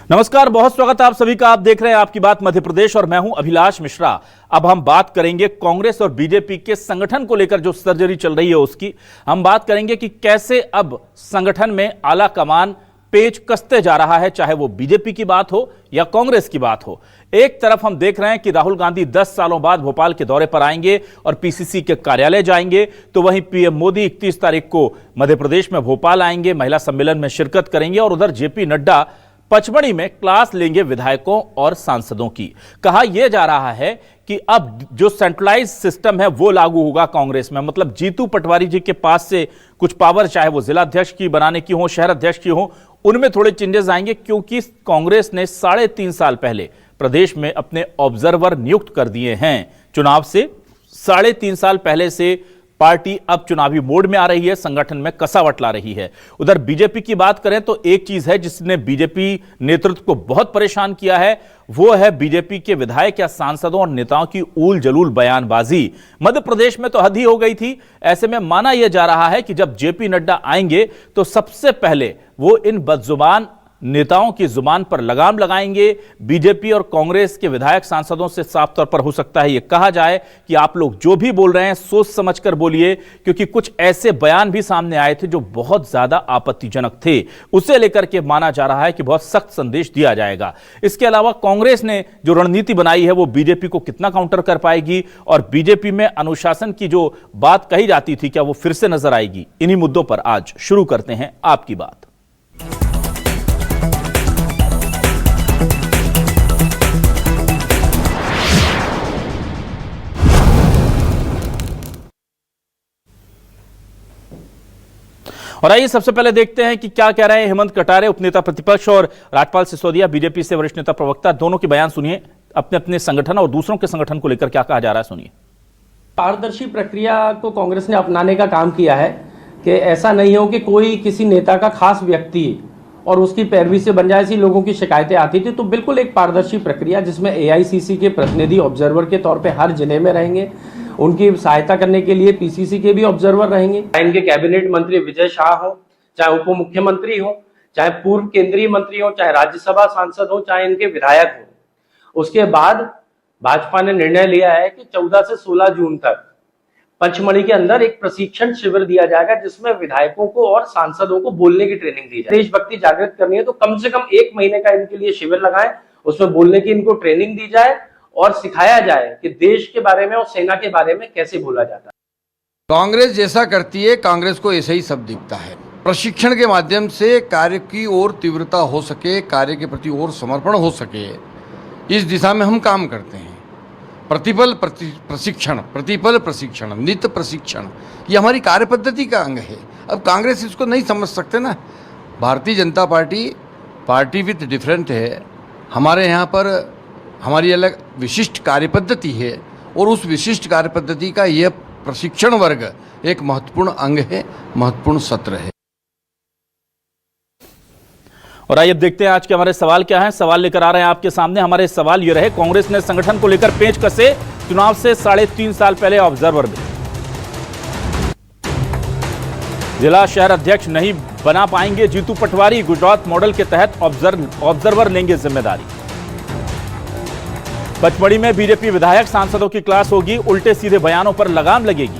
नमस्कार, बहुत स्वागत है आप सभी का। आप देख रहे हैं आपकी बात मध्य प्रदेश और मैं हूं अभिलाष मिश्रा। अब हम बात करेंगे कांग्रेस और बीजेपी के संगठन को लेकर जो सर्जरी चल रही है उसकी। हम बात करेंगे कि कैसे अब संगठन में आला कमान पेच कसते जा रहा है, चाहे वो बीजेपी की बात हो या कांग्रेस की बात हो। एक तरफ हम देख रहे हैं कि राहुल गांधी 10 सालों बाद भोपाल के दौरे पर आएंगे और पीसीसी के कार्यालय जाएंगे, तो वहीं पीएम मोदी 31 तारीख को मध्य प्रदेश में भोपाल आएंगे, महिला सम्मेलन में शिरकत करेंगे और उधर जेपी नड्डा पचमढ़ी में क्लास लेंगे विधायकों और सांसदों की। कहा यह जा रहा है कि अब जो सेंट्रलाइज सिस्टम है वो लागू होगा कांग्रेस में, मतलब जीतू पटवारी जी के पास से कुछ पावर, चाहे वो जिला अध्यक्ष की बनाने की हो, शहर अध्यक्ष की हो, उनमें थोड़े चेंजेस आएंगे, क्योंकि कांग्रेस ने 3.5 साल पहले प्रदेश में अपने ऑब्जर्वर नियुक्त कर दिए हैं। चुनाव से 3.5 साल पहले से पार्टी अब चुनावी मोड में आ रही है, संगठन में कसावट ला रही है। उधर बीजेपी की बात करें तो एक चीज है जिसने बीजेपी नेतृत्व को बहुत परेशान किया है, वो है बीजेपी के विधायक या सांसदों और नेताओं की ऊल जलूल बयानबाजी। मध्य प्रदेश में तो हद ही हो गई थी। ऐसे में माना यह जा रहा है कि जब जेपी नड्डा आएंगे तो सबसे पहले वो इन बदजुबान नेताओं की जुबान पर लगाम लगाएंगे। बीजेपी और कांग्रेस के विधायक सांसदों से साफ तौर पर हो सकता है यह कहा जाए कि आप लोग जो भी बोल रहे हैं सोच समझकर बोलिए, क्योंकि कुछ ऐसे बयान भी सामने आए थे जो बहुत ज्यादा आपत्तिजनक थे। उसे लेकर के माना जा रहा है कि बहुत सख्त संदेश दिया जाएगा। इसके अलावा कांग्रेस ने जो रणनीति बनाई है वो बीजेपी को कितना काउंटर कर पाएगी और बीजेपी में अनुशासन की जो बात कही जाती थी क्या वो फिर से नजर आएगी? इन्हीं मुद्दों पर आज शुरू करते हैं आपकी बात। और आइए सबसे पहले देखते हैं कि क्या कह रहे हैं हेमंत कटारे, उपनेता प्रतिपक्ष, और राजपाल सिसोदिया, बीजेपी से वरिष्ठ नेता प्रवक्ता। दोनों के बयान सुनिए, अपने अपने संगठन और दूसरों के संगठन को लेकर क्या कहा जा रहा है, सुनिए। पारदर्शी प्रक्रिया को कांग्रेस ने अपनाने का काम किया है कि ऐसा नहीं हो कि कोई किसी नेता का खास व्यक्ति और उसकी पैरवी से बन जाए, ऐसी लोगों की शिकायतें आती थी। तो बिल्कुल एक पारदर्शी प्रक्रिया जिसमें एआईसीसी के प्रतिनिधि ऑब्जर्वर के तौर पे हर जिले में रहेंगे, उनकी सहायता करने के लिए पीसीसी के भी ऑब्जर्वर रहेंगे। इनके कैबिनेट मंत्री विजय शाह हो, चाहे उप मुख्यमंत्री हो, चाहे पूर्व केंद्रीय मंत्री हो, चाहे राज्यसभा सांसद हो, चाहे इनके विधायक हो। उसके बाद भाजपा ने निर्णय लिया है कि 14 से 16 जून तक पचमढ़ी के अंदर एक प्रशिक्षण शिविर दिया जाएगा, जिसमें विधायकों को और सांसदों को बोलने की ट्रेनिंग दी जाए। देशभक्ति जागृत करनी है तो कम से कम 1 महीने का इनके लिए शिविर लगाएं, उसमें बोलने की इनको ट्रेनिंग दी जाए और सिखाया जाए कि देश के बारे में और सेना के बारे में कैसे बोला जाता है। कांग्रेस जैसा करती है, कांग्रेस को ऐसा ही सब दिखता है। प्रशिक्षण के माध्यम से कार्य की ओर तीव्रता हो सके, कार्य के प्रति और समर्पण हो सके, इस दिशा में हम काम करते हैं। प्रतिपल प्रशिक्षण, नित्य प्रशिक्षण, ये हमारी कार्य पद्धति का अंग है। अब कांग्रेस इसको नहीं समझ सकते ना। Bharatiya Janata party with different है। हमारे यहाँ पर हमारी अलग विशिष्ट कार्य पद्धति है और उस विशिष्ट कार्य पद्धति का यह प्रशिक्षण वर्ग एक महत्वपूर्ण अंग है, महत्वपूर्ण सत्र है। और आइए अब देखते हैं आज के हमारे सवाल क्या हैं। सवाल लेकर आ रहे हैं आपके सामने। हमारे सवाल ये रहे, कांग्रेस ने संगठन को लेकर पेच कसे, चुनाव से 3.5 साल पहले ऑब्जर्वर में जिला शहर अध्यक्ष नहीं बना पाएंगे जीतू पटवारी, गुजरात मॉडल के तहत ऑब्जर्वर लेंगे जिम्मेदारी। पचमढ़ी में बीजेपी विधायक सांसदों की क्लास होगी, उल्टे सीधे बयानों पर लगाम लगेगी।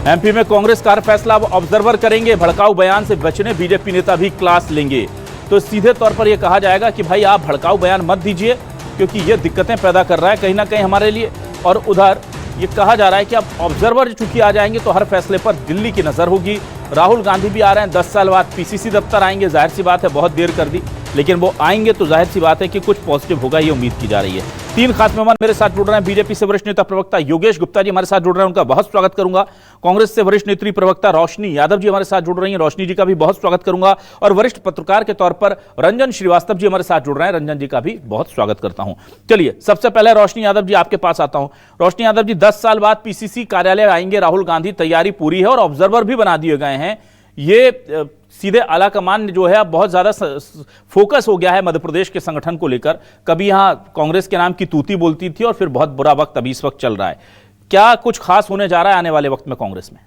एमपी में कांग्रेस का फैसला अब ऑब्जर्वर करेंगे, भड़काऊ बयान से बचने बीजेपी नेता भी क्लास लेंगे। तो सीधे तौर पर यह कहा जाएगा कि भाई आप भड़काऊ बयान मत दीजिए, क्योंकि यह दिक्कतें पैदा कर रहा है कहीं ना कहीं हमारे लिए। और उधर ये कहा जा रहा है कि अब ऑब्जर्वर चूंकि आ जाएंगे तो हर फैसले पर दिल्ली की नजर होगी। राहुल गांधी भी आ रहे हैं, 10 साल बाद पीसीसी दफ्तर आएंगे। जाहिर सी बात है बहुत देर कर दी, लेकिन वो आएंगे तो जाहिर सी बात है कि कुछ पॉजिटिव होगा, ये उम्मीद की जा रही है। 3 खास मेहमान मेरे साथ जुड़ रहे हैं। बीजेपी से वरिष्ठ नेता प्रवक्ता योगेश गुप्ता जी हमारे साथ जुड़ रहे हैं, उनका बहुत स्वागत करूंगा। कांग्रेस से वरिष्ठ नेत्री प्रवक्ता रोशनी यादव जी हमारे साथ जुड़ रही हैं, रोशनी जी का भी बहुत स्वागत करूंगा। और वरिष्ठ पत्रकार के तौर पर रंजन श्रीवास्तव जी हमारे साथ जुड़ रहे हैं, रंजन जी का भी बहुत स्वागत करता हूं। चलिए सबसे पहले रोशनी यादव जी आपके पास आता हूं। रोशनी यादव जी, 10 साल बाद पीसीसी कार्यालय आएंगे राहुल गांधी, तैयारी पूरी है और ऑब्जर्वर भी बना दिए गए हैं। ये सीधे आला कमान जो है अब बहुत ज्यादा फोकस हो गया है मध्य प्रदेश के संगठन को लेकर। कभी यहां कांग्रेस के नाम की तूती बोलती थी और फिर बहुत बुरा वक्त अभी इस वक्त चल रहा है। क्या कुछ खास होने जा रहा है आने वाले वक्त में कांग्रेस में?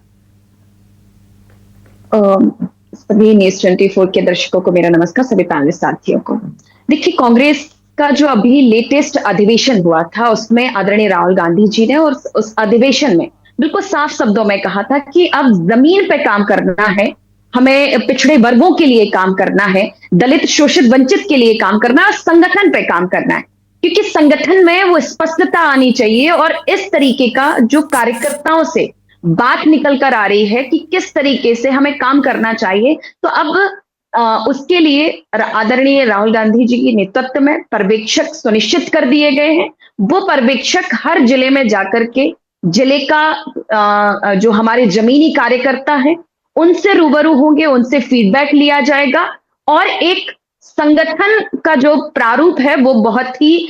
सभी न्यूज 24 के दर्शकों को मेरा नमस्कार, सभी पैनलिस्ट साथियों को। देखिए, कांग्रेस का जो अभी लेटेस्ट अधिवेशन हुआ था उसमें आदरणीय राहुल गांधी जी ने और उस अधिवेशन में बिल्कुल साफ शब्दों में कहा था कि अब जमीन पे काम करना है, हमें पिछड़े वर्गों के लिए काम करना है, दलित शोषित वंचित के लिए काम करना है, संगठन पे काम करना है, क्योंकि संगठन में वो स्पष्टता आनी चाहिए। और इस तरीके का जो कार्यकर्ताओं से बात निकल कर आ रही है कि किस तरीके से हमें काम करना चाहिए, तो अब उसके लिए आदरणीय राहुल गांधी जी के नेतृत्व में पर्यवेक्षक सुनिश्चित कर दिए गए हैं। वो पर्यवेक्षक हर जिले में जाकर के जिले का जो हमारे जमीनी कार्यकर्ता हैं उनसे रूबरू होंगे, उनसे फीडबैक लिया जाएगा और एक संगठन का जो प्रारूप है वो बहुत ही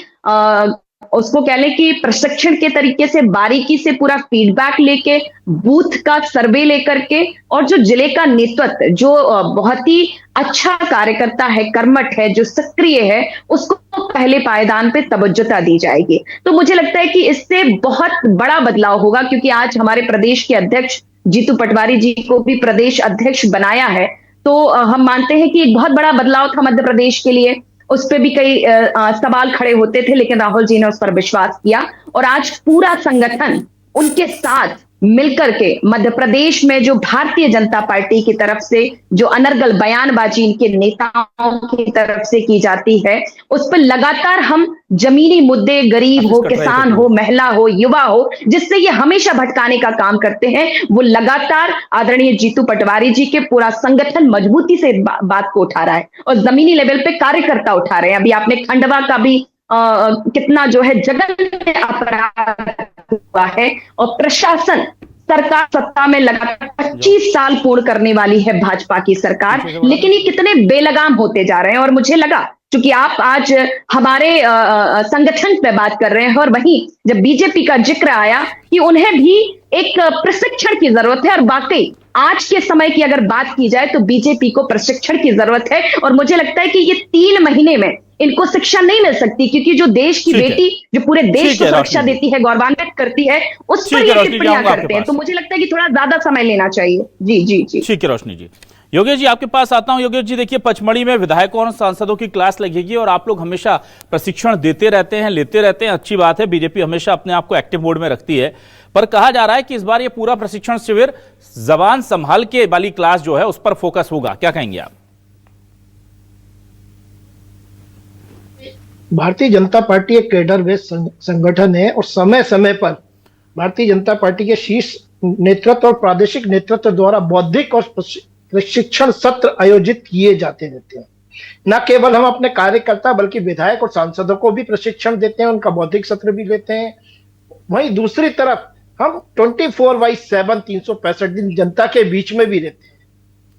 उसको कह लें कि प्रशिक्षण के तरीके से बारीकी से पूरा फीडबैक लेके, बूथ का सर्वे लेकर के, और जो जिले का नेतृत्व जो बहुत ही अच्छा कार्यकर्ता है, कर्मठ है, जो सक्रिय है, उसको पहले पायदान पे तवज्जोता दी जाएगी। तो मुझे लगता है कि इससे बहुत बड़ा बदलाव होगा, क्योंकि आज हमारे प्रदेश के अध्यक्ष जीतू पटवारी जी को भी प्रदेश अध्यक्ष बनाया है। तो हम मानते हैं कि एक बहुत बड़ा बदलाव था मध्य प्रदेश के लिए। उस पर भी कई सवाल खड़े होते थे, लेकिन राहुल जी ने उस पर विश्वास किया और आज पूरा संगठन उनके साथ मिलकर के मध्य प्रदेश में जो भारतीय जनता पार्टी की तरफ से जो अनर्गल बयानबाजी इनके नेताओं की तरफ से की जाती है, उस पर लगातार हम जमीनी मुद्दे, गरीब हो, किसान हो, महिला हो, युवा हो, जिससे ये हमेशा भटकाने का काम करते हैं, वो लगातार आदरणीय जीतू पटवारी जी के पूरा संगठन मजबूती से बात को उठा रहा है और जमीनी लेवल पे कार्यकर्ता उठा रहे हैं। अभी आपने खंडवा का भी कितना जो है जघन्य अपराध हुआ है और प्रशासन, सरकार सत्ता में लगातार 25 साल पूर्ण करने वाली है भाजपा की सरकार, लेकिन ये कितने बेलगाम होते जा रहे हैं। और मुझे लगा, क्योंकि आप आज हमारे संगठन पे बात कर रहे हैं और वहीं जब बीजेपी का जिक्र आया कि उन्हें भी एक प्रशिक्षण की जरूरत है, और वाकई आज के समय की अगर बात की जाए तो बीजेपी को प्रशिक्षण की जरूरत है। और मुझे लगता है कि ये 3 महीने में इनको शिक्षा नहीं मिल सकती, क्योंकि जो देश की बेटी जो पूरे देश को सुरक्षा देती है, गौरवान्वित करती है, उस पर ये टिप्पणियां करते हैं। तो मुझे लगता है कि थोड़ा ज्यादा समय लेना चाहिए। जी जी जी, ठीक है रोशनी जी। योगेश जी आपके पास आता हूं। योगेश जी देखिए, पचमढ़ी में विधायकों और सांसदों की क्लास लगेगी और आप लोग हमेशा प्रशिक्षण देते रहते हैं, लेते रहते हैं, अच्छी बात है। बीजेपी हमेशा अपने आप को एक्टिव मोड में रखती है, पर कहा जा रहा है कि इस बार ये पूरा प्रशिक्षण शिविर जबान संभाल के वाली क्लास जो है उस पर फोकस होगा, क्या कहेंगे आप? भारतीय जनता पार्टी एक कैडर बेस्ड संगठन है और समय समय पर भारतीय जनता पार्टी के शीर्ष नेतृत्व और प्रादेशिक नेतृत्व द्वारा बौद्धिक और प्रशिक्षण सत्र आयोजित किए जाते रहते हैं। न केवल हम अपने कार्यकर्ता बल्कि विधायक और सांसदों को भी प्रशिक्षण देते हैं, उनका बौद्धिक सत्र भी लेते हैं। वहीं दूसरी तरफ हम 24/7 365 दिन जनता के बीच में भी रहते हैं,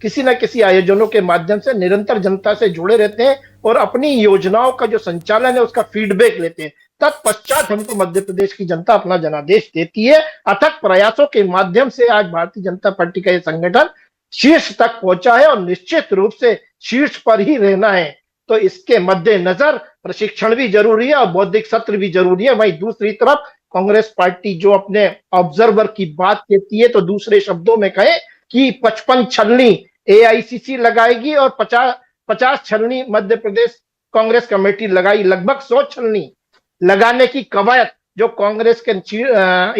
किसी न किसी आयोजनों के माध्यम से निरंतर जनता से जुड़े रहते हैं और अपनी योजनाओं का जो संचालन है उसका फीडबैक लेते हैं। तत्पश्चात हमको मध्य प्रदेश की जनता अपना जनादेश देती है। अथक प्रयासों के माध्यम से आज भारतीय जनता पार्टी का यह संगठन शीर्ष तक पहुंचा है और निश्चित रूप से शीर्ष पर ही रहना है। तो इसके मद्देनजर प्रशिक्षण भी जरूरी है और बौद्धिक सत्र भी जरूरी है। वहीं दूसरी तरफ कांग्रेस पार्टी जो अपने ऑब्जर्वर की बात कहती है, तो दूसरे शब्दों में कहें कि 55 छलनी एआईसीसी लगाएगी और 50 छलनी मध्य प्रदेश कांग्रेस कमेटी लगाई। लगभग 100 छलनी लगाने की कवायद जो कांग्रेस के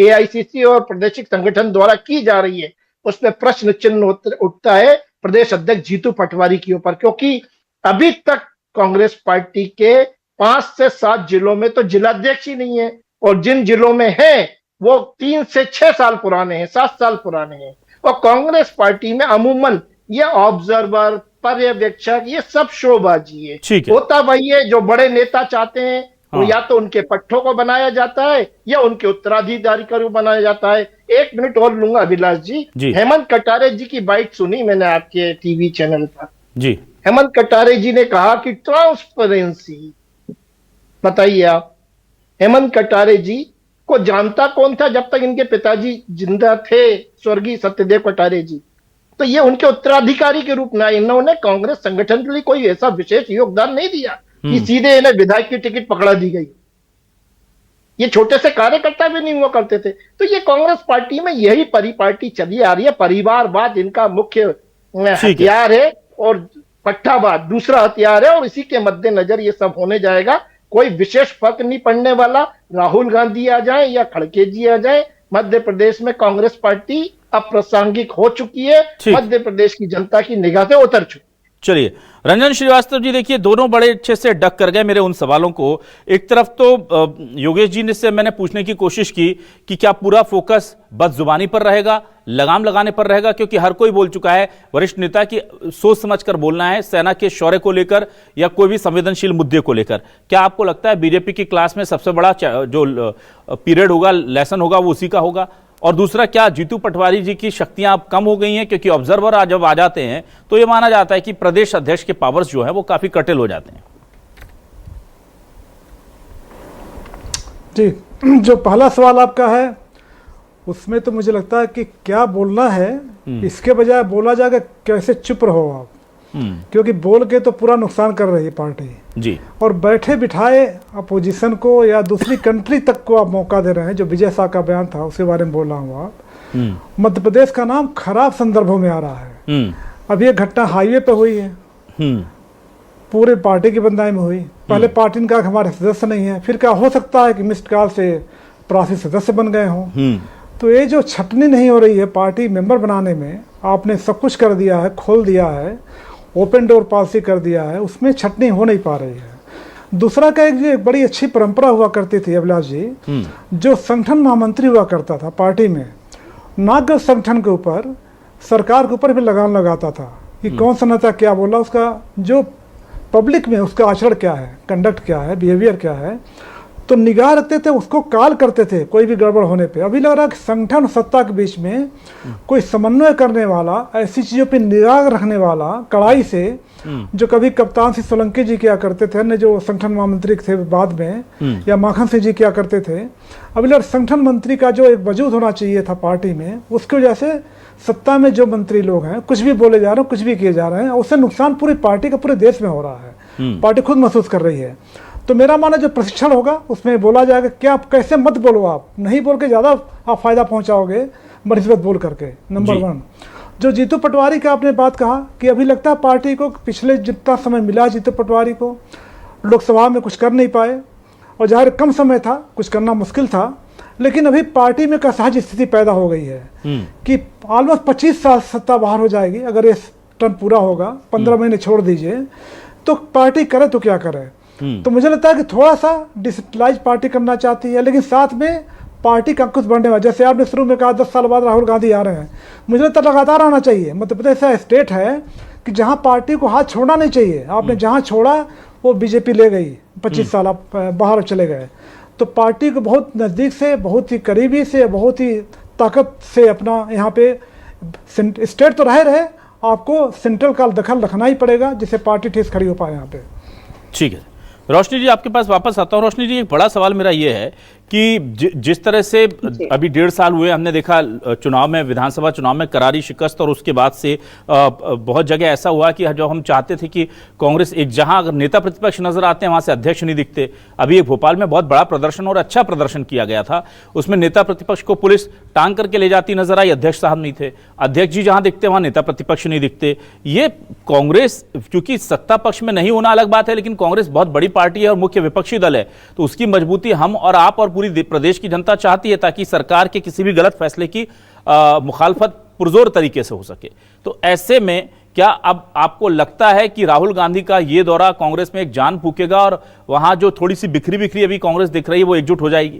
एआईसीसी और प्रादेशिक संगठन द्वारा की जा रही है, उसमें प्रश्न चिन्ह उठता है प्रदेश अध्यक्ष जीतू पटवारी के ऊपर, क्योंकि अभी तक कांग्रेस पार्टी के 5 से 7 जिलों में तो जिलाध्यक्ष ही नहीं है, और जिन जिलों में है वो 3 से 6 साल पुराने हैं, 7 साल पुराने हैं। और कांग्रेस पार्टी में अमूमन ये ऑब्जर्वर, पर्यवेक्षक, ये सब शोबाजी है। होता वही है जो बड़े नेता चाहते हैं, तो या तो उनके पट्टों को बनाया जाता है या उनके उत्तराधिकारी को बनाया जाता है। 1 मिनट और लूंगा अभिलाष जी। हेमंत कटारे जी की बाइट सुनी मैंने आपके टीवी चैनल पर जी। हेमंत कटारे जी ने कहा कि ट्रांसपेरेंसी, बताइए आप हेमंत कटारे जी को जानता कौन था जब तक इनके पिताजी जिंदा थे, स्वर्गीय सत्यदेव कटारे जी। तो ये उनके उत्तराधिकारी के रूप में इन्होंने कांग्रेस संगठन के लिए कोई ऐसा विशेष योगदान नहीं दिया कि सीधे इन्हें विधायक की टिकट पकड़ा दी गई। ये छोटे से कार्यकर्ता भी नहीं हुआ करते थे। तो ये कांग्रेस पार्टी में यही परिपाटी चली आ रही है। परिवारवाद इनका मुख्य हथियार है और पट्टाबाज दूसरा हथियार है, और इसी के मद्देनजर ये सब होने जाएगा। कोई विशेष फर्क नहीं पड़ने वाला, राहुल गांधी आ जाए या खड़गे जी आ जाए, मध्य प्रदेश में कांग्रेस पार्टी अप्रासंगिक हो चुकी है, मध्य प्रदेश की जनता की निगाह से उतर चुकी। चलिए रंजन श्रीवास्तव जी, देखिए दोनों बड़े अच्छे से डक कर गए मेरे उन सवालों को। एक तरफ तो योगेश जी ने से मैंने पूछने की कोशिश की कि क्या पूरा फोकस बदजुबानी पर रहेगा, लगाम लगाने पर रहेगा, क्योंकि हर कोई बोल चुका है वरिष्ठ नेता की सोच समझकर बोलना है सेना के शौर्य को लेकर या कोई भी संवेदनशील मुद्दे को लेकर। क्या आपको लगता है बीजेपी की क्लास में सबसे बड़ा जो पीरियड होगा, लेसन होगा, वो उसी का होगा? और दूसरा, क्या जीतू पटवारी जी की शक्तियां अब कम हो गई हैं? क्योंकि ऑब्जर्वर आज जब आ जाते हैं तो यह माना जाता है कि प्रदेश अध्यक्ष के पावर्स जो है वो काफी कटिल हो जाते हैं। जी, जो पहला सवाल आपका है उसमें तो मुझे लगता है कि क्या बोलना है इसके बजाय बोला जाएगा कैसे चुप रहो आप, क्योंकि बोल के तो पूरा नुकसान कर रही है पार्टी जी, और बैठे बिठाए अपोजिशन को या दूसरी कंट्री तक को आप मौका दे रहे हैं। जो विजय शाह का बयान था उसके बारे में बोल रहा हूँ आप। मध्य प्रदेश का नाम खराब संदर्भों में आ रहा है। अब ये घटना हाईवे पे हुई है, पूरे पार्टी की बंदाई में हुई। पहले पार्टी ने कहा कि हमारे सदस्य नहीं है, फिर क्या हो सकता है कि मिस्ड कॉल से प्रासी सदस्य बन गए हों। तो ये जो छटनी नहीं हो रही है पार्टी मेंबर बनाने में, आपने सब कुछ कर दिया है, खोल दिया है, ओपन डोर पॉलिसी कर दिया है, उसमें छटनी हो नहीं पा रही है। दूसरा का एक बड़ी अच्छी परंपरा हुआ करती थी अभिलाष जी, जो संगठन महामंत्री हुआ करता था पार्टी में, नागरिक संगठन के ऊपर, सरकार के ऊपर भी लगाम लगाता था कि कौन सा नेता क्या बोला, उसका जो पब्लिक में उसका आचरण क्या है, कंडक्ट क्या है, बिहेवियर क्या है, तो निगाह रखते थे, उसको कॉल करते थे कोई भी गड़बड़ होने पे। अभी लग रहा है कि संगठन सत्ता के बीच में कोई समन्वय करने वाला, ऐसी चीज़ों पे निगाह रखने वाला कड़ाई से, जो कभी कप्तान सिंह सोलंकी जी किया करते थे, अन्य जो संगठन महामंत्री थे बाद में, या माखन सिंह जी किया करते थे, अभी लग संगठन मंत्री का जो एक वजूद होना चाहिए था पार्टी में, उसकी वजह से सत्ता में जो मंत्री लोग हैं कुछ भी बोले जा रहे हैं, कुछ भी किए जा रहे हैं, उससे नुकसान पूरी पार्टी का पूरे देश में हो रहा है। पार्टी खुद महसूस कर रही है। तो मेरा मानना जो प्रशिक्षण होगा उसमें बोला जाएगा क्या आप कैसे मत बोलो, आप नहीं बोल के ज़्यादा आप फायदा पहुंचाओगे बनिस्बत बोल करके। नंबर 1 जो जीतू पटवारी का आपने बात कहा कि अभी लगता है पार्टी को पिछले जितना समय मिला जीतू पटवारी को, लोकसभा में कुछ कर नहीं पाए, और जाहिर कम समय था, कुछ करना मुश्किल था, लेकिन अभी पार्टी में एक असहज स्थिति पैदा हो गई है कि ऑलमोस्ट 25 साल सत्ता बाहर हो जाएगी अगर ये टर्म पूरा होगा। 15 महीने छोड़ दीजिए, तो पार्टी करे तो क्या करे। तो मुझे लगता है कि थोड़ा सा डिसेंट्रलाइज पार्टी करना चाहती है, लेकिन साथ में पार्टी का कुछ बढ़ने वाला, जैसे आपने शुरू में कहा 10 साल बाद राहुल गांधी आ रहे हैं, मुझे लगता है लगातार आना चाहिए। मध्य प्रदेश ऐसा स्टेट है कि जहां पार्टी को हाथ छोड़ना नहीं चाहिए। आपने जहां छोड़ा वो बीजेपी ले गई, 25 साल आप बाहर चले गए। तो पार्टी को बहुत नज़दीक से, बहुत ही करीबी से, बहुत ही ताकत से अपना यहाँ पे, स्टेट तो रहे आपको सेंट्रल का दखल रखना ही पड़ेगा जिससे पार्टी ठीक खड़ी हो पाए यहाँ पे। ठीक है, रोशनी जी आपके पास वापस आता हूं। रोशनी जी, एक बड़ा सवाल मेरा ये है कि जिस तरह से अभी 1.5 साल हुए, हमने देखा चुनाव में, विधानसभा चुनाव में करारी शिकस्त, और उसके बाद से बहुत जगह ऐसा हुआ कि जो हम चाहते थे कि कांग्रेस एक, जहां अगर नेता प्रतिपक्ष नजर आते हैं वहां से अध्यक्ष नहीं दिखते। अभी एक भोपाल में बहुत बड़ा प्रदर्शन और अच्छा प्रदर्शन किया गया था, उसमें नेता प्रतिपक्ष को पुलिस टांग करके ले जाती नजर आई, अध्यक्ष साहब नहीं थे। अध्यक्ष जी जहां दिखते वहां नेता प्रतिपक्ष नहीं दिखते। ये कांग्रेस, क्योंकि सत्ता पक्ष में नहीं होना अलग बात है, लेकिन कांग्रेस बहुत बड़ी पार्टी है और मुख्य विपक्षी दल है, तो उसकी मजबूती हम और आप और पूरी प्रदेश की जनता चाहती है ताकि सरकार के किसी भी गलत फैसले की मुखालफत पुरजोर तरीके से हो सके। तो ऐसे में क्या अब आपको लगता है कि राहुल गांधी का ये दौरा कांग्रेस में एक जान फूकेगा और वहां जो थोड़ी सी बिखरी बिखरी अभी कांग्रेस दिख रही है वो एकजुट हो जाएगी?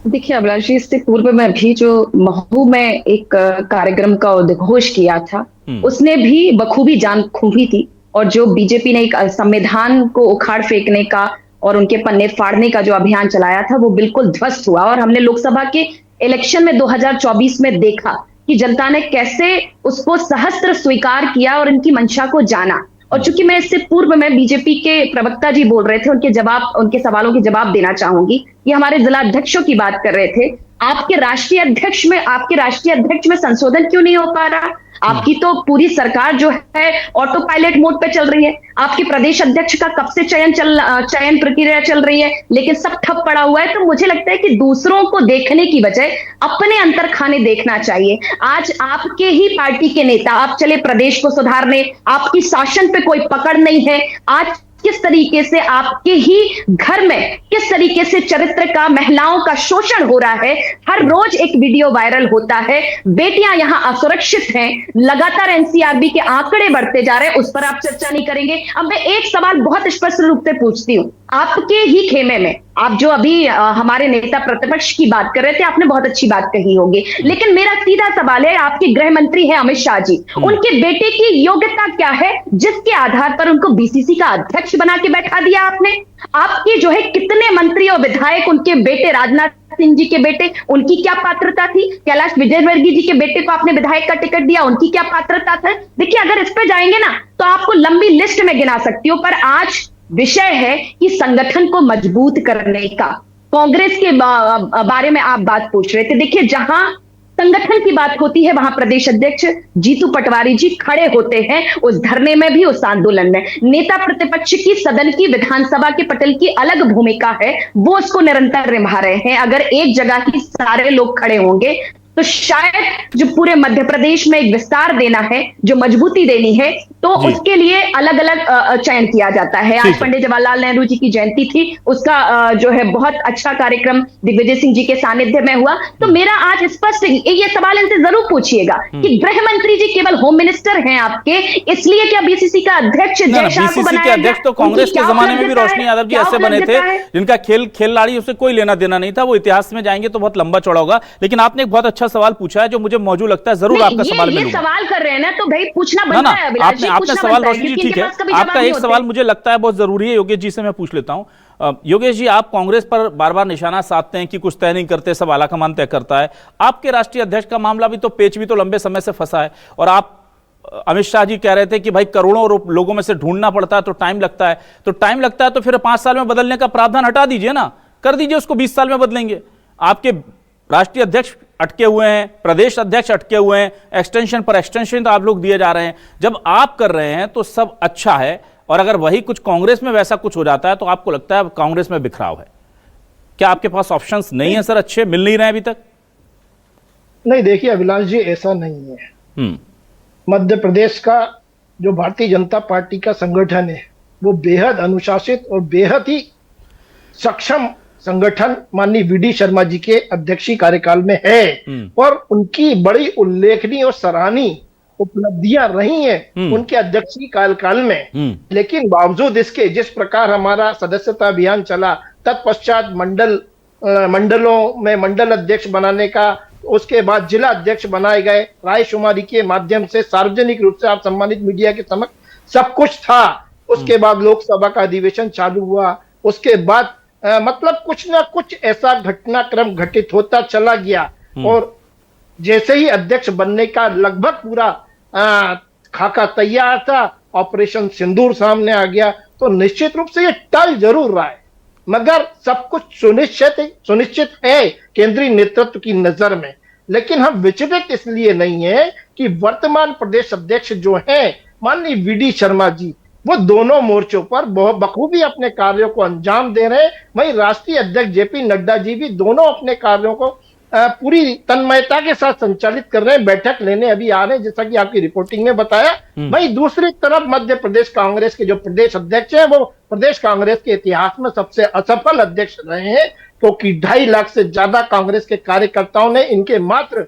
देखिए अभिलाष जी, इससे पूर्व में भी जो महू में एक कार्यक्रम का उद्घोष किया था, उसने भी बखूबी जान फूंकी थी, और जो बीजेपी ने एक संविधान को उखाड़ फेंकने का और उनके पन्ने फाड़ने का जो अभियान चलाया था वो बिल्कुल ध्वस्त हुआ। और हमने लोकसभा के इलेक्शन में 2024 में देखा कि जनता ने कैसे उसको सहस्त्र स्वीकार किया और इनकी मंशा को जाना। और चूंकि मैं इससे पूर्व में बीजेपी के प्रवक्ता जी बोल रहे थे, उनके सवालों के जवाब देना चाहूंगी। ये हमारे जिला अध्यक्षों की बात कर रहे थे। आपके राष्ट्रीय अध्यक्ष में संशोधन क्यों नहीं हो पा रहा? आपकी तो पूरी सरकार जो है ऑटो पायलट मोड पे चल रही है। आपके प्रदेश अध्यक्ष का कब से चयन प्रक्रिया चल रही है, लेकिन सब ठप पड़ा हुआ है। तो मुझे लगता है कि दूसरों को देखने की बजाय अपने अंतर खाने देखना चाहिए। आज आपके ही पार्टी के नेता, आप चले प्रदेश को सुधारने, आपकी शासन पे कोई पकड़ नहीं है। आज किस तरीके से आपके ही घर में किस तरीके से चरित्र का, महिलाओं का शोषण हो रहा है। हर रोज एक वीडियो वायरल होता है, बेटियां यहां असुरक्षित हैं, लगातार एनसीआरबी के आंकड़े बढ़ते जा रहे हैं, उस पर आप चर्चा नहीं करेंगे। अब मैं एक सवाल बहुत स्पष्ट रूप से पूछती हूं, आपके ही खेमे में, आप जो अभी हमारे नेता प्रतिपक्ष की बात कर रहे थे, आपने बहुत अच्छी बात कही होगी, लेकिन मेरा सीधा सवाल है, आपके गृह मंत्री हैं अमित शाह जी, उनके बेटे की योग्यता क्या है जिसके आधार पर उनको बीसीसी का अध्यक्ष बना के बैठा दिया आपने? आपके जो है कितने मंत्री और विधायक, उनके बेटे राजनाथ सिंह जी के बेटे, उनकी क्या पात्रता थी? कैलाश विजयवर्गीय जी के बेटे को आपने विधायक का टिकट दिया, उनकी क्या पात्रता था? देखिए, अगर इस पे जाएंगे ना तो आपको लंबी लिस्ट में गिना सकती हूँ, पर आज विषय है कि संगठन को मजबूत करने का। कांग्रेस के बारे में आप बात पूछ रहे थे, देखिए जहां संगठन की बात होती है वहां प्रदेश अध्यक्ष जीतू पटवारी जी खड़े होते हैं, उस धरने में भी, उस आंदोलन में। नेता प्रतिपक्ष की सदन की, विधानसभा के पटल की अलग भूमिका है, वो उसको निरंतर निभा रहे हैं। अगर एक जगह ही सारे लोग खड़े होंगे तो शायद जो पूरे मध्य प्रदेश में एक विस्तार देना है, जो मजबूती देनी है, तो उसके लिए अलग अलग चयन किया जाता है। आज पंडित जवाहरलाल नेहरू जी की जयंती थी, उसका जो है बहुत अच्छा कार्यक्रम दिग्विजय सिंह जी के सानिध्य में हुआ। तो मेरा आज स्पष्ट ये सवाल इनसे जरूर पूछिएगा कि गृह मंत्री जी केवल होम मिनिस्टर हैं आपके, इसलिए क्या बीसीसी का अध्यक्ष जय शाह को बनाया? अध्यक्ष तो कांग्रेस के जमाने में भी रोशनी यादव जी ऐसे बने थे, जिनका खिलाड़ी उससे कोई लेना देना नहीं था। वो इतिहास में जाएंगे तो बहुत लंबा चौड़ा होगा, लेकिन आपने एक बहुत अच्छा सवाल पूछा है जो मुझे मौजूद लगता है, जरूर आपका सवाल ये सवाल कर रहे हैं ना, तो भाई पूछना बनता है। आपने सवाल, रोशनी जी ठीक है, आपका एक सवाल मुझे लगता है बहुत जरूरी है। योगेश जी से मैं पूछ लेता हूं। योगेश जी, आप कांग्रेस पर बार बार निशाना साधते हैं कि कुछ तय नहीं करते, सब आलाकमान तय करता है। आपके राष्ट्रीय अध्यक्ष का मामला भी तो, पेच भी तो लंबे समय से फंसा है, और आप अमित शाह जी कह रहे थे कि भाई करोड़ों लोगों में से ढूंढना पड़ता है तो टाइम लगता है, तो फिर 5 साल में बदलने का प्रावधान हटा दीजिए ना, कर दीजिए उसको, 20 साल में बदलेंगे। आपके राष्ट्रीय अध्यक्ष अटके हुए हैं, प्रदेश अध्यक्ष अटके हुए हैं, एक्सटेंशन पर एक्सटेंशन तो आप लोग दिए जा रहे हैं। जब आप कर रहे हैं तो सब अच्छा है, और अगर वही कुछ कांग्रेस में वैसा कुछ हो जाता है तो आपको लगता है कांग्रेस में बिखराव है। क्या आपके पास ऑप्शंस नहीं है सर? अच्छे मिल नहीं रहे अभी तक? नहीं, देखिए अभिलाष जी, ऐसा नहीं है। मध्य प्रदेश का जो भारतीय जनता पार्टी का संगठन है वो बेहद अनुशासित और बेहद ही सक्षम संगठन माननीय वीडी शर्मा जी के अध्यक्षीय कार्यकाल में है, और उनकी बड़ी उल्लेखनीय और सराहनीय उपलब्धियां रही हैं उनके अध्यक्षीय कार्यकाल में। लेकिन बावजूद इसके, जिस प्रकार हमारा सदस्यता अभियान चला, तत्पश्चात मंडलों में मंडल अध्यक्ष बनाने का, उसके बाद जिला अध्यक्ष बनाए गए, रायशुमारी के माध्यम से सार्वजनिक रूप से आप सम्मानित मीडिया के समक्ष सब कुछ था। उसके बाद लोकसभा का अधिवेशन चालू हुआ, उसके बाद मतलब कुछ ना कुछ ऐसा घटनाक्रम घटित होता चला गया, और जैसे ही अध्यक्ष बनने का लगभग पूरा खाका तैयार था, ऑपरेशन सिंदूर सामने आ गया, तो निश्चित रूप से ये टल जरूर रहा है, मगर सब कुछ सुनिश्चित है केंद्रीय नेतृत्व की नजर में। लेकिन हम विचलित इसलिए नहीं है कि वर्तमान प्रदेश अध्यक्ष जो है माननीय वीडी शर्मा जी, वो दोनों मोर्चों पर बहुत बखूबी अपने कार्यों को अंजाम दे रहे हैं। वहीं राष्ट्रीय अध्यक्ष जेपी नड्डा जी भी दोनों अपने कार्यों को पूरी तन्मयता के साथ संचालित कर रहे हैं, बैठक लेने अभी आ रहे हैं, जैसा कि आपकी रिपोर्टिंग में बताया। वहीं दूसरी तरफ मध्य प्रदेश कांग्रेस के जो प्रदेश अध्यक्ष हैं, वो प्रदेश कांग्रेस के इतिहास में सबसे असफल अध्यक्ष रहे हैं, क्योंकि 2.5 लाख से ज्यादा कांग्रेस के कार्यकर्ताओं ने इनके मात्र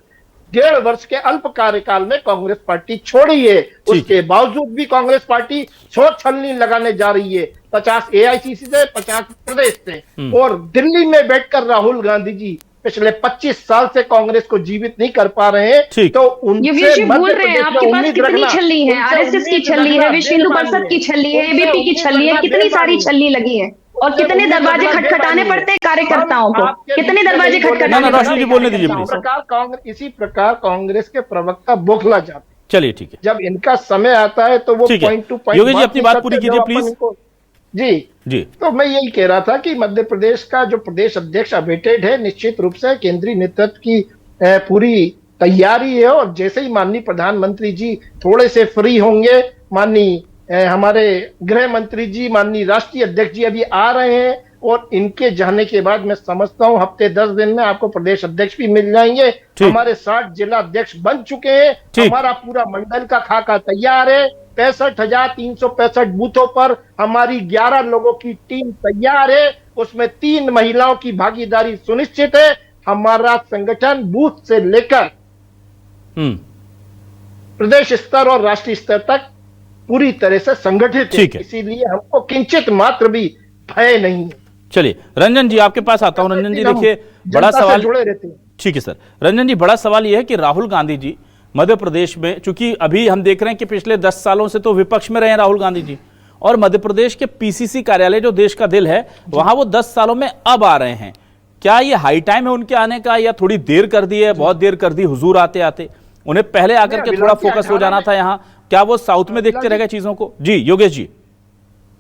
1.5 वर्ष के अल्प कार्यकाल में कांग्रेस पार्टी छोड़ी है। उसके बावजूद भी कांग्रेस पार्टी छोड़ छलनी लगाने जा रही है, 50 एआईसीसी से, 50 प्रदेश से, और दिल्ली में बैठकर राहुल गांधी जी पिछले 25 साल से कांग्रेस को जीवित नहीं कर पा रहे हैं। तो उनसे भूल रहे हैं, आपके पास कितनी छलनी है, आरएसएस की छलनी है, विश्व हिंदू परिषद की छलनी है, एबीपी की छलनी है, कितनी सारी छलनी लगी है, और कितने दरवाजे खटखटाने पड़ते हैं कार्यकर्ताओं को, कितने दरवाजे खटखटाने पड़ते हैं। इसी प्रकार कांग्रेस के प्रवक्ता बौखला जाते। चलिए ठीक है, जब इनका समय आता है तो वो point two point. Yogesh ji अपनी बात पूरी कीजिए प्लीज। जी, तो मैं यही कह रहा था कि मध्य प्रदेश का जो प्रदेश अध्यक्ष अवेटेड है, निश्चित रूप से केंद्रीय नेतृत्व की पूरी तैयारी है। और जैसे ही माननीय प्रधानमंत्री जी थोड़े से फ्री होंगे, माननीय हमारे गृह मंत्री जी, माननीय राष्ट्रीय अध्यक्ष जी अभी आ रहे हैं, और इनके जाने के बाद मैं समझता हूं हफ्ते 10 दिन में आपको प्रदेश अध्यक्ष भी मिल जाएंगे। हमारे 60 जिला अध्यक्ष बन चुके हैं, हमारा पूरा मंडल का खाका तैयार है। 65,365 बूथों पर हमारी 11 लोगों की टीम तैयार है, उसमें 3 महिलाओं की भागीदारी सुनिश्चित है। हमारा संगठन बूथ से लेकर प्रदेश स्तर और राष्ट्रीय स्तर तक पूरी तरह से संगठित है, इसीलिए हमको किंचित मात्र भी भय नहीं है। चलिए रंजन जी आपके पास आता हूं। रंजन जी देखिए, बड़ा सवाल जुड़े रहते हैं। ठीक है सर। रंजन जी, बड़ा सवाल यह है कि राहुल गांधी जी मध्य प्रदेश में, चूंकि अभी हम देख रहे हैं कि पिछले 10 सालों से तो विपक्ष में रहे हैं राहुल गांधी जी, और मध्य प्रदेश के पीसीसी कार्यालय जो देश का दिल है वहां वो 10 सालों में अब आ रहे हैं। क्या ये हाई टाइम है उनके आने का, या थोड़ी देर कर दी है? बहुत देर कर दी हुजूर आते आते, उन्हें पहले आकर के थोड़ा फोकस हो जाना था यहाँ। क्या वो साउथ में देखते रह गए चीजों को? जी योगेश जी।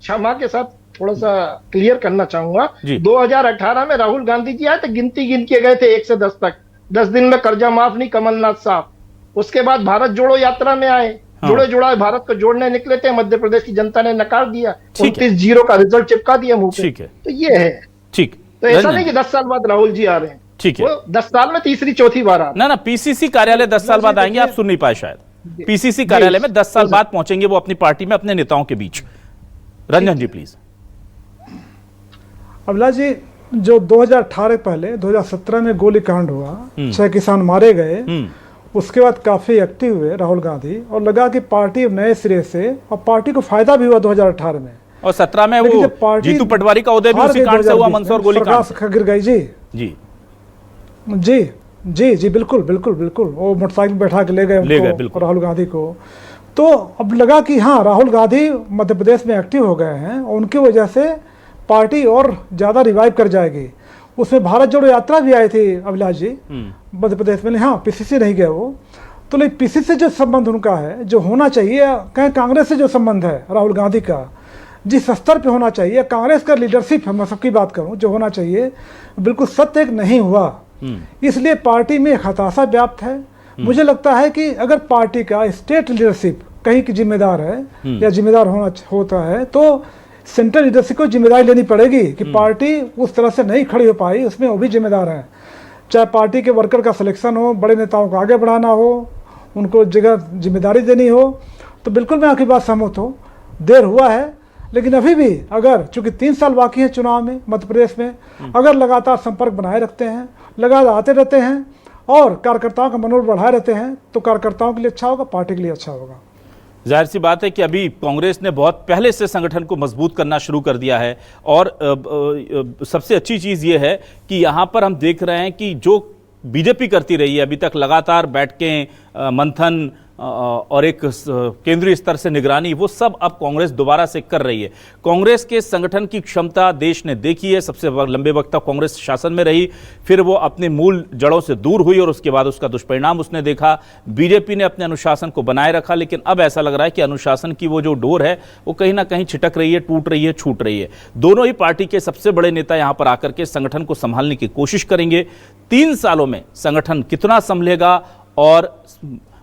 क्षमा के साथ थोड़ा सा क्लियर करना चाहूंगा। 2018 में राहुल गांधी जी आए थे, गिनती गिन के गए थे 1 से 10 तक। 10 दिन में कर्जा माफ नहीं, कमलनाथ साहब। उसके बाद भारत जोड़ो यात्रा में आए, जोड़े जुड़ा भारत को जोड़ने निकले थे, मध्य प्रदेश की जनता ने नकार दिया, 29-0 का रिजल्ट चिपका दिया मुंह पे। तो ये है। ठीक, तो ऐसा नहीं कि 10 साल बाद राहुल जी आ रहे हैं। ठीक है, वो 10 साल में तीसरी चौथी बार आ रहे हैं। ना पीसीसी कार्यालय 10 साल बाद आएंगे, आप सुन नहीं पाए शायद। पीसीसी कार्यालय में 10 साल बाद पहुंचेंगे वो अपनी पार्टी में, अपने नेताओं के बीच। रंजन जी प्लीज। अभिलाष जी, जो 2018 पहले 2017 में गोलीकांड हुआ, 6 किसान मारे गए, उसके बाद काफी एक्टिव हुए राहुल गांधी, और लगा कि पार्टी नए सिरे से, और पार्टी को फायदा भी हुआ 2018 में। और 17 में वो जीतू पटवारी का उदय भी उसी कांड से हुआ, मंदसौर गोलीकांड गिर गई। जी जी जी जी जी, बिल्कुल बिल्कुल बिल्कुल। वो मोटरसाइकिल बैठा के ले गए उनको, राहुल गांधी को। तो अब लगा कि हाँ, राहुल गांधी मध्य प्रदेश में एक्टिव हो गए हैं, और उनकी वजह से पार्टी और ज्यादा रिवाइव कर जाएगी। उसमें भारत जोड़ो यात्रा भी आई थी अभिलाष जी मध्य प्रदेश में। हाँ, पीसीसी नहीं गए वो तो, लेकिन पीसीसी से जो संबंध उनका है, जो होना चाहिए, कहें कांग्रेस से जो संबंध है राहुल गांधी का, जिस स्तर पे होना चाहिए, कांग्रेस का लीडरशिप है, मैं सबकी बात करूं, जो होना चाहिए, बिल्कुल सत्य नहीं हुआ। इसलिए पार्टी में एक हताशा व्याप्त है। मुझे लगता है कि अगर पार्टी का स्टेट लीडरशिप कहीं की जिम्मेदार है या जिम्मेदार होता है, तो सेंट्रल लीडरशिप को जिम्मेदारी लेनी पड़ेगी कि पार्टी उस तरह से नहीं खड़ी हो पाई, उसमें वो भी जिम्मेदार है। चाहे पार्टी के वर्कर का सिलेक्शन हो, बड़े नेताओं को आगे बढ़ाना हो, उनको जगह जिम्मेदारी देनी हो, तो बिल्कुल मैं आपकी बात सहमत हूँ। देर हुआ है, लेकिन अभी भी अगर, चूंकि 3 साल बाकी है चुनाव में मध्य प्रदेश में, अगर लगातार संपर्क बनाए रखते हैं, लगातार आते रहते हैं, और कार्यकर्ताओं का मनोबल बढ़ाए रहते हैं, तो कार्यकर्ताओं के लिए अच्छा होगा, पार्टी के लिए अच्छा होगा। जाहिर सी बात है कि अभी कांग्रेस ने बहुत पहले से संगठन को मजबूत करना शुरू कर दिया है, और सबसे अच्छी चीज़ ये है कि यहाँ पर हम देख रहे हैं कि जो बीजेपी करती रही है अभी तक, लगातार बैठकें, मंथन और एक केंद्रीय स्तर से निगरानी, वो सब अब कांग्रेस दोबारा से कर रही है। कांग्रेस के संगठन की क्षमता देश ने देखी है। सबसे लंबे वक्त तक कांग्रेस शासन में रही, फिर वो अपने मूल जड़ों से दूर हुई, और उसके बाद उसका दुष्परिणाम उसने देखा। बीजेपी ने अपने अनुशासन को बनाए रखा, लेकिन अब ऐसा लग रहा है कि अनुशासन की वो जो डोर है वो कहीं ना कहीं छिटक रही है, टूट रही है, छूट रही है। दोनों ही पार्टी के सबसे बड़े नेता यहां पर आकर के संगठन को संभालने की कोशिश करेंगे। 3 सालों में संगठन कितना संभलेगा और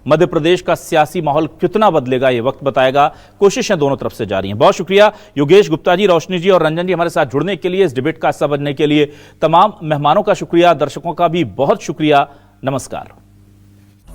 मध्य प्रदेश का सियासी माहौल कितना बदलेगा, ये वक्त बताएगा। कोशिशें दोनों तरफ से जारी हैं। बहुत शुक्रिया योगेश गुप्ता जी, रोशनी जी और रंजन जी हमारे साथ जुड़ने के लिए, इस डिबेट का हिस्सा बनने के लिए। तमाम मेहमानों का शुक्रिया, दर्शकों का भी बहुत शुक्रिया। नमस्कार।